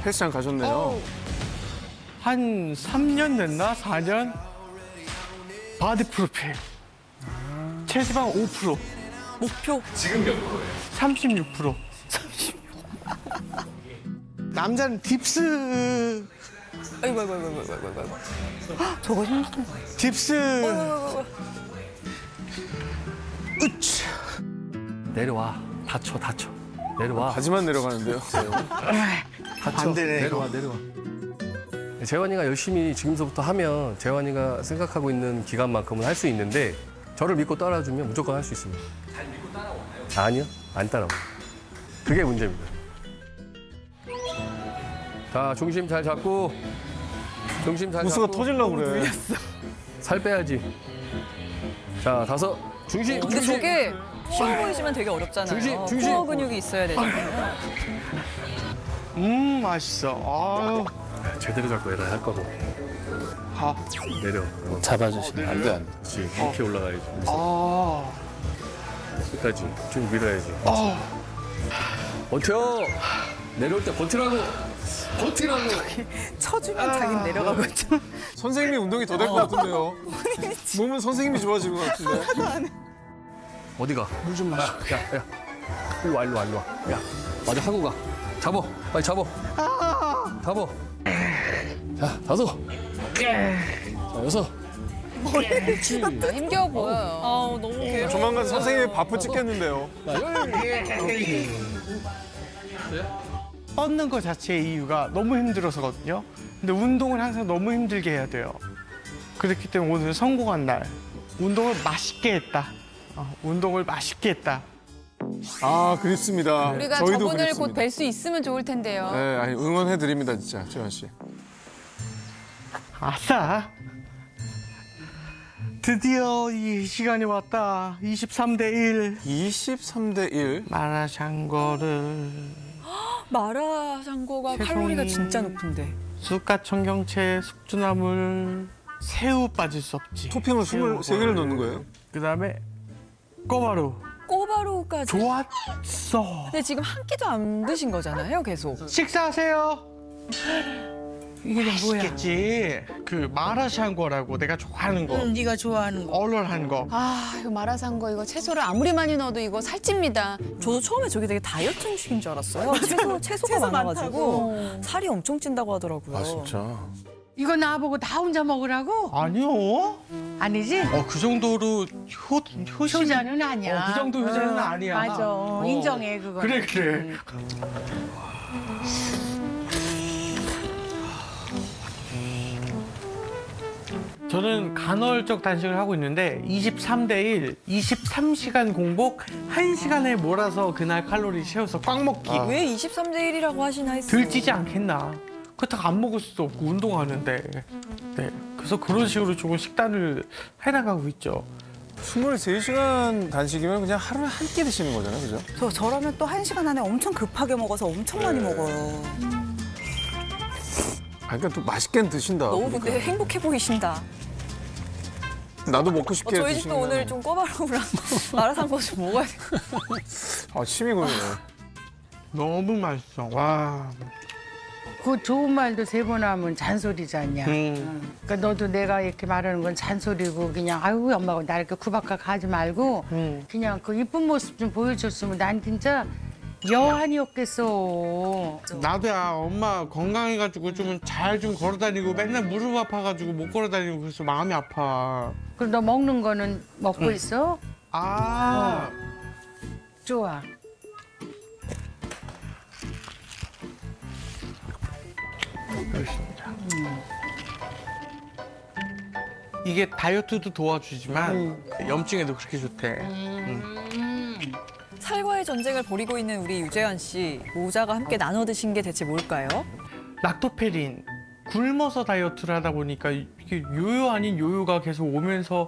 헬스장 가셨네요. 한 3년 됐나? 4년? 바디 프로필. 체지방 5%. 목표. 지금 몇 프로예요? 36%. 남자는 딥스. 아이고. 저거 힘든 거예요. 딥스. 으치. 내려와. 다쳐. 내려와. 바지만 내려가는데요. 다쳐. 반대네, 내려와. 재환이가 열심히 지금서부터 하면 재환이가 생각하고 있는 기간만큼은 할 수 있는데 저를 믿고 따라주면 무조건 할 수 있습니다. 잘 믿고 따라오나요? 아니요. 안 따라와요. 그게 문제입니다. 자, 중심 잘 잡고. 중심 잘 무수가 잡고. 터질라고 그래. 살 빼야지. 자, 5. 중심. 근데 저게 쉬워 보이지만 되게 어렵잖아요. 중심. 코어 근육이 있어야 되잖아요. 맛있어. 아유. 제대로 잡고 내려 할 거고. 가. 내려. 잡아주시면 안 돼, 안 돼. 그렇지. 이렇게 올라가야지. 아. 끝까지. 좀 밀어야지. 버텨. 내려올 때 버티라고. 쳐주면 자기는 내려가고 있죠. 선생님이 운동이 더 될 것 같은데요. 몸은 선생님이 좋아지는 것 같은데. 어디가? 물 좀 마셔. 야. 일로 와. 야, 마저 하고 가. 잡어. 빨리 잡어. 잡어. 자, 5. 자, 6. 힘겨워 보여요. 아우, 너무 괴로워. 조만간 선생님이 바쁘 찍겠는데요. 뻗는 것 자체의 이유가 너무 힘들어서거든요. 근데 운동을 항상 너무 힘들게 해야 돼요. 그렇기 때문에 오늘 성공한 날. 운동을 맛있게 했다. 운동을 맛있게 했다. 아, 그립습니다. 우리가 저희도 저분을 그립습니다. 곧 뵐 수 있으면 좋을 텐데요. 네, 아니, 응원해드립니다, 진짜, 재환 씨. 아싸! 드디어 이 시간이 왔다. 23대 1. 23대 1. 마라샹궈를 마라샹궈가 세상에. 칼로리가 진짜 높은데. 쑥갓 청경채, 숙주나물, 새우 빠질 수 없지. 토핑을 23개를 넣는 거예요? 그다음에 꼬바루. 꼬바로우까지. 좋았어. 근데 지금 한 끼도 안 드신 거잖아요, 계속. 식사하세요. 이게 맛있겠지. 그 마라샹궈라고 내가 좋아하는 거. 네가 좋아하는 거. 얼얼한 거. 아, 이거 마라샹궈 이거 채소를 아무리 많이 넣어도 이거 살찝니다. 저도 처음에 저게 되게 다이어트 음식인 줄 알았어요. 채소가 많아가지고 살이 엄청 찐다고 하더라고요. 아, 진짜. 이거 나보고 나 혼자 먹으라고? 아니요. 아니지? 그 정도로 효심. 효자는 아니야. 그 정도 효자는 아니야. 맞아. 인정해 그거. 그래. 저는 간헐적 단식을 하고 있는데 23대 1, 23시간 공복, 1시간에 몰아서 그날 칼로리 채워서 꽉 먹기. 왜 23대 1이라고 하시나 했어요. 들찌지 않겠나. 그렇다고 안 먹을 수도 없고 운동하는데. 네. 그래서 그런 식으로 조금 식단을 해나가고 있죠. 23시간 단식이면 그냥 하루에 한 끼 드시는 거잖아요, 그죠? 저라면 또 1시간 안에 엄청 급하게 먹어서 엄청 많이 먹어요. 아, 그러니까 또 맛있게 드신다. 너무 보니까. 근데 행복해 보이신다. 나도 먹고 싶게 저희 집도 드시는 오늘 좀 꼬바로우랑 마라샹궈 좀 먹어야 돼. 아, 침이 고이네. 너무 맛있어. 와. 그 좋은 말도 3번 하면 잔소리잖냐. 그러니까 너도 내가 이렇게 말하는 건 잔소리고 그냥 아유 엄마가 나 이렇게 구박각 하지 말고 그냥 그 이쁜 모습 좀 보여줬으면 난 진짜 여한이었겠어. 나도야 엄마 건강해가지고 좀 잘 좀 걸어다니고 맨날 무릎 아파가지고 못 걸어다니고 그래서 마음이 아파. 그럼 너 먹는 거는 먹고 있어? 아. 좋아. 이게 다이어트도 도와주지만 염증에도 그렇게 좋대. 살과의 전쟁을 벌이고 있는 우리 유재현 씨. 모자가 함께 나눠 드신 게 대체 뭘까요? 락토페린. 굶어서 다이어트를 하다 보니까 이게 요요 아닌 요요가 계속 오면서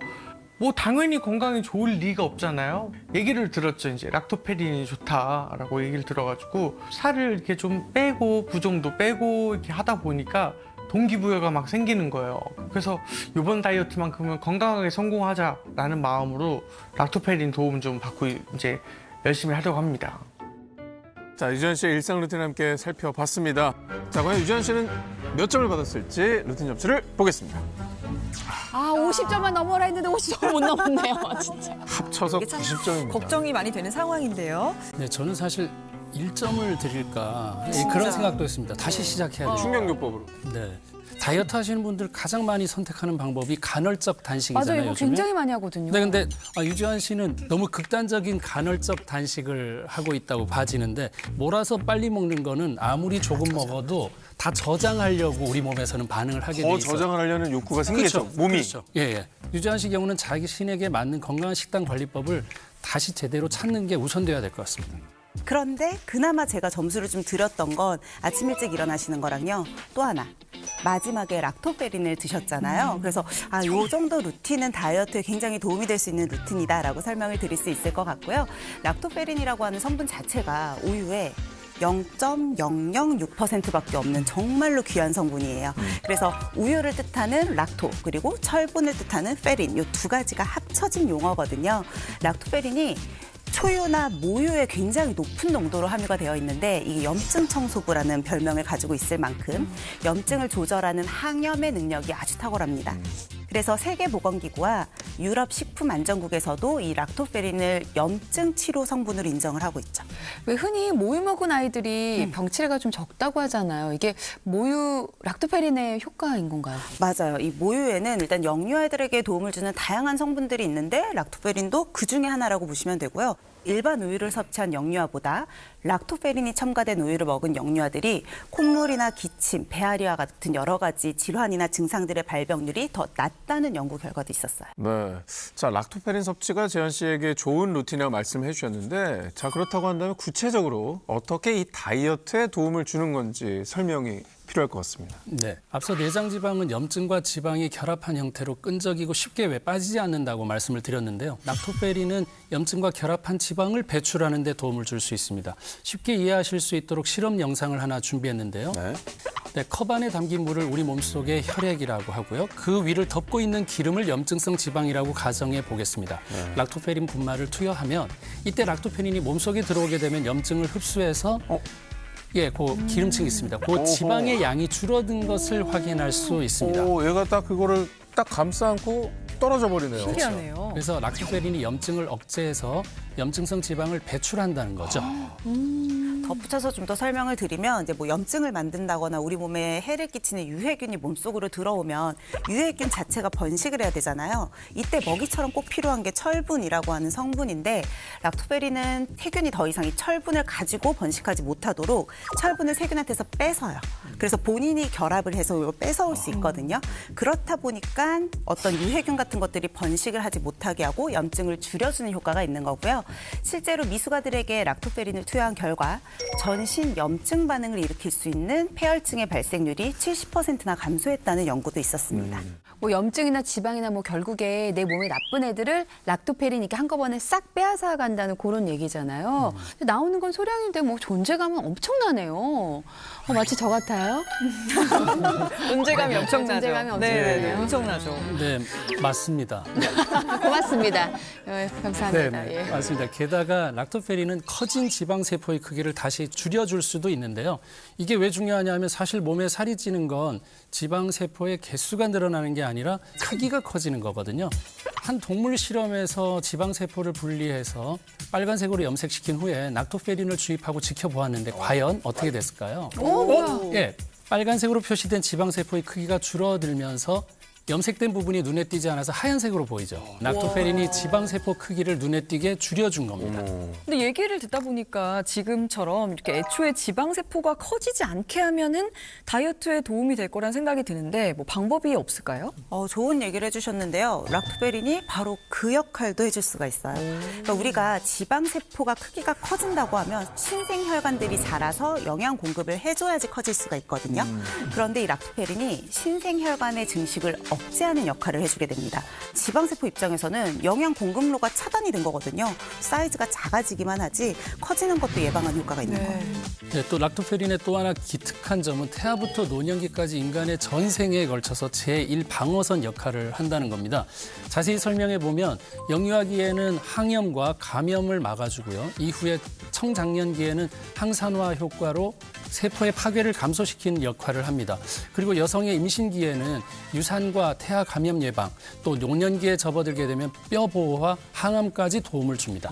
뭐 당연히 건강에 좋을 리가 없잖아요. 얘기를 들었죠. 이제 락토페린이 좋다라고 얘기를 들어가지고 살을 이렇게 좀 빼고 부종도 빼고 이렇게 하다 보니까 동기부여가 막 생기는 거예요. 그래서 이번 다이어트만큼은 건강하게 성공하자라는 마음으로 락토페린 도움 좀 받고 이제 열심히 하려고 합니다. 자, 유지현 씨의 일상 루틴 함께 살펴봤습니다. 자, 과연 유지현 씨는 몇 점을 받았을지 루틴 점수를 보겠습니다. 아, 50점만 넘어라 했는데 50점 못 넘었네요, 진짜. 합쳐서 이게 참 90점입니다. 걱정이 많이 되는 상황인데요. 네, 저는 사실 1점을 드릴까 그런 생각도 했습니다. 다시 시작해야 돼요. 충격요법으로. 네. 다이어트 하시는 분들 가장 많이 선택하는 방법이 간헐적 단식이잖아요. 맞아요, 이거 요즘에. 굉장히 많이 하거든요. 네, 근데 유지환 씨는 너무 극단적인 간헐적 단식을 하고 있다고 봐지는데 몰아서 빨리 먹는 거는 아무리 조금 먹어도 다 저장하려고 우리 몸에서는 반응을 하게 돼 더 있어요. 저장을 하려는 욕구가 생기겠죠, 몸이. 그렇죠. 예, 예. 유지환 씨 경우는 자신에게 맞는 건강한 식단 관리법을 다시 제대로 찾는 게 우선돼야 될 것 같습니다. 그런데 그나마 제가 점수를 좀 드렸던 건 아침 일찍 일어나시는 거랑요. 또 하나, 마지막에 락토페린을 드셨잖아요. 그래서 요 정도 루틴은 다이어트에 굉장히 도움이 될 수 있는 루틴이다라고 설명을 드릴 수 있을 것 같고요. 락토페린이라고 하는 성분 자체가 우유에 0.006%밖에 없는 정말로 귀한 성분이에요. 그래서 우유를 뜻하는 락토 그리고 철분을 뜻하는 페린 이 두 가지가 합쳐진 용어거든요. 락토페린이 초유나 모유에 굉장히 높은 농도로 함유가 되어 있는데 이게 염증 청소부라는 별명을 가지고 있을 만큼 염증을 조절하는 항염의 능력이 아주 탁월합니다. 그래서 세계보건기구와 유럽식품안전국에서도 이 락토페린을 염증 치료 성분으로 인정을 하고 있죠. 왜 흔히 모유 먹은 아이들이 병치레가 좀 적다고 하잖아요. 이게 모유 락토페린의 효과인 건가요? 맞아요. 이 모유에는 일단 영유아들에게 도움을 주는 다양한 성분들이 있는데 락토페린도 그 중에 하나라고 보시면 되고요. 일반 우유를 섭취한 영유아보다 락토페린이 첨가된 우유를 먹은 영유아들이 콧물이나 기침, 배앓이와 같은 여러 가지 질환이나 증상들의 발병률이 더 낮다는 연구 결과도 있었어요. 네. 자, 락토페린 섭취가 재현 씨에게 좋은 루틴이라고 말씀해 주셨는데, 자, 그렇다고 한다면 구체적으로 어떻게 이 다이어트에 도움을 주는 건지 설명이 필요할 것 같습니다. 네. 앞서 내장 지방은 염증과 지방이 결합한 형태로 끈적이고 쉽게 빠지지 않는다고 말씀을 드렸는데요. 락토페린은 염증과 결합한 지방을 배출하는 데 도움을 줄 수 있습니다. 쉽게 이해하실 수 있도록 실험 영상을 하나 준비했는데요. 네, 컵 안에 담긴 물을 우리 몸속의 혈액이라고 하고요. 그 위를 덮고 있는 기름을 염증성 지방이라고 가정해 보겠습니다. 락토페린 분말을 투여하면 이때 락토페린이 몸속에 들어오게 되면 염증을 흡수해서 그 기름층이 있습니다. 그 지방의 양이 줄어든 것을 확인할 수 있습니다. 오, 얘가 딱 그거를 딱 감싸 안고 떨어져 버리네요. 신기하네요. 그래서 락토페린이 염증을 억제해서 염증성 지방을 배출한다는 거죠. 덧붙여서 좀 더 설명을 드리면 이제 뭐 염증을 만든다거나 우리 몸에 해를 끼치는 유해균이 몸속으로 들어오면 유해균 자체가 번식을 해야 되잖아요. 이때 먹이처럼 꼭 필요한 게 철분이라고 하는 성분인데 락토페린은 세균이 더 이상 이 철분을 가지고 번식하지 못하도록 철분을 세균한테서 뺏어요. 그래서 본인이 결합을 해서 이걸 뺏어올 수 있거든요. 그렇다 보니까 어떤 유해균 같은 것들이 번식을 하지 못하게 하고 염증을 줄여주는 효과가 있는 거고요. 실제로 미숙아들에게 락토페린을 투여한 결과 전신 염증 반응을 일으킬 수 있는 폐혈증의 발생률이 70%나 감소했다는 연구도 있었습니다. 뭐 염증이나 지방이나 뭐 결국에 내 몸에 나쁜 애들을 락토페린 이렇게 한꺼번에 싹 빼앗아 간다는 그런 얘기잖아요. 근데 나오는 건 소량인데 뭐 존재감은 엄청나네요. 마치 저 같아요. 존재감이 엄청나죠. 존재감이 네, 엄청나네요. 엄청나죠. 네, 맞습니다. 고맙습니다. 감사합니다. 네, 예. 맞습니다. 게다가 락토페린은 커진 지방 세포의 크기를 다시 줄여줄 수도 있는데요. 이게 왜 중요하냐면 사실 몸에 살이 찌는 건 지방 세포의 개수가 늘어나는 게 아니라 크기가 커지는 거거든요. 한 동물 실험에서 지방 세포를 분리해서 빨간색으로 염색시킨 후에 락토페린을 주입하고 지켜보았는데 과연 어떻게 됐을까요? 예, 빨간색으로 표시된 지방 세포의 크기가 줄어들면서 염색된 부분이 눈에 띄지 않아서 하얀색으로 보이죠. 락토페린이 지방 세포 크기를 눈에 띄게 줄여준 겁니다. 근데 얘기를 듣다 보니까 지금처럼 이렇게 애초에 지방세포가 커지지 않게 하면은 다이어트에 도움이 될 거란 생각이 드는데 뭐 방법이 없을까요? 좋은 얘기를 해주셨는데요. 락토페린이 바로 그 역할도 해줄 수가 있어요. 그러니까 우리가 지방세포가 크기가 커진다고 하면 신생혈관들이 자라서 영양 공급을 해줘야지 커질 수가 있거든요. 그런데 이 락토페린이 신생혈관의 증식을 억제하는 역할을 해주게 됩니다. 지방세포 입장에서는 영양 공급로가 차단이 된 거거든요. 사이즈가 작아지기만 하지 커지는 것도 예방하는 효과가 있는 거예요. 네, 또 락토페린의 또 하나 기특한 점은 태아부터 노년기까지 인간의 전생에 걸쳐서 제1방어선 역할을 한다는 겁니다. 자세히 설명해 보면 영유아기에는 항염과 감염을 막아주고요. 이후에 청장년기에는 항산화 효과로 세포의 파괴를 감소시키는 역할을 합니다. 그리고 여성의 임신기에는 유산과 태아 감염 예방, 또 노년기에 접어들게 되면 뼈 보호와 항암까지 도움을 줍니다.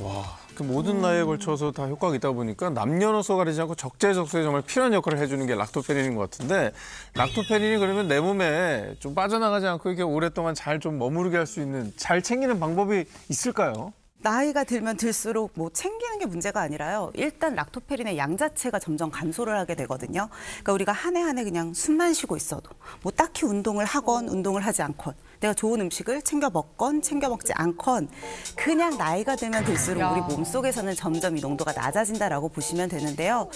그 모든 나이에 걸쳐서 다 효과가 있다 보니까 남녀노소 가리지 않고 적재적소에 정말 필요한 역할을 해주는 게 락토페린인 것 같은데 락토페린이 그러면 내 몸에 좀 빠져나가지 않고 이렇게 오랫동안 잘 좀 머무르게 할 수 있는 잘 챙기는 방법이 있을까요? 나이가 들면 들수록 뭐 챙기는 게 문제가 아니라요. 일단 락토페린의 양 자체가 점점 감소를 하게 되거든요. 그러니까 우리가 한 해 한 해 그냥 숨만 쉬고 있어도 뭐 딱히 운동을 하건 운동을 하지 않건 내가 좋은 음식을 챙겨 먹건 챙겨 먹지 않건 그냥 나이가 들면 들수록 우리 몸속에서는 점점 이 농도가 낮아진다라고 보시면 되는데요.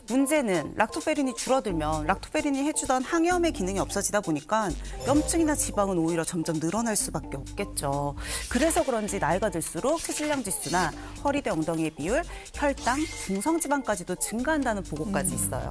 문제는 락토페린이 줄어들면 락토페린이 해주던 항염의 기능이 없어지다 보니까 염증이나 지방은 오히려 점점 늘어날 수밖에 없겠죠. 그래서 그런지 나이가 들수록 체질량 지수나 허리 대 엉덩이의 비율, 혈당, 중성지방까지도 증가한다는 보고까지 있어요.